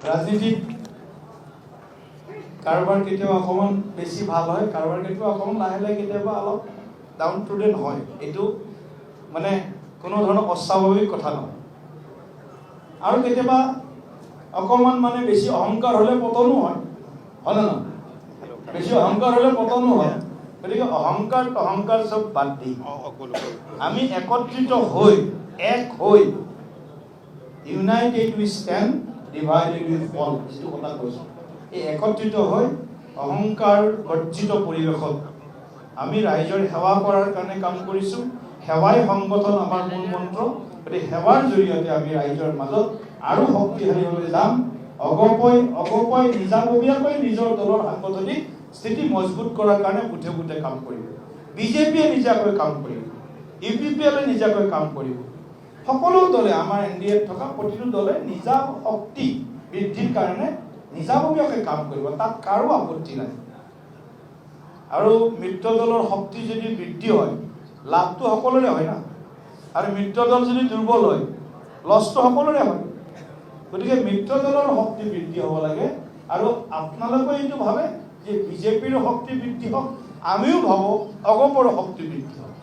ৰাজনীতিত কাৰোবাৰ কেতিয়াবা অকণমান বেছি ভাল হয়, কাৰোবাৰ কেতিয়াবা অকণমান লাহে লাহে কেতিয়াবা অলপ ডাউন টু ডেন হয়। এইটো মানে কোনো ধৰণৰ অস্বাভাৱিক কথা নহয়। আৰু কেতিয়াবা অকণমান মানে বেছি অহংকাৰ হ'লে পতনো হয়, হয় নে নহয়? বেছি অহংকাৰ হ'লে পতনো হয়। গতিকে অহংকাৰ চব বাদ দি আমি একত্ৰিত হৈ এক হৈ United we stand, divided we fall, যিটো কথা কৈছোঁ, এই একত্ৰিত হৈ অহংকাৰ বৰ্জিত পৰিৱেশত আমি ৰাইজৰ সেৱা কৰাৰ কাৰণে কাম কৰিছোঁ। সেৱাই সংগঠন আমাৰ মূল মন্ত্ৰ। গতিকে সেৱাৰ জৰিয়তে আমি ৰাইজৰ মাজত আৰু শক্তিশালীভাৱে যাম। অগপই নিজাববীয়াকৈ নিজৰ দলৰ সাংগঠনিক স্থিতি মজবুত কৰাৰ কাৰণে বুথে বুথে কাম কৰিব। বিজেপিয়ে নিজাকৈ কাম কৰিব, UPPLে নিজাকৈ কাম কৰিব। সকলো দলে আমাৰ NDAত থকা প্ৰতিটো দলে নিজা শক্তি বৃদ্ধিৰ কাৰণে নিজাববীয়াকৈ কাম কৰিব, তাত কাৰো আপত্তি নাই। আৰু মিত্ৰ দলৰ শক্তি যদি বৃদ্ধি হয়, লাভটো সকলোৰে হয় না। আৰু মিত্ৰ দল যদি দুৰ্বল হয়, লছটো সকলোৰে হয়। গতিকে মিত্ৰ দলৰ শক্তি বৃদ্ধি হ'ব লাগে। আৰু আপোনালোকে এইটো ভাবে যে বিজেপিৰ শক্তি বৃদ্ধি হওক, আমিও ভাবোঁ অগপৰ শক্তি বৃদ্ধি হওক।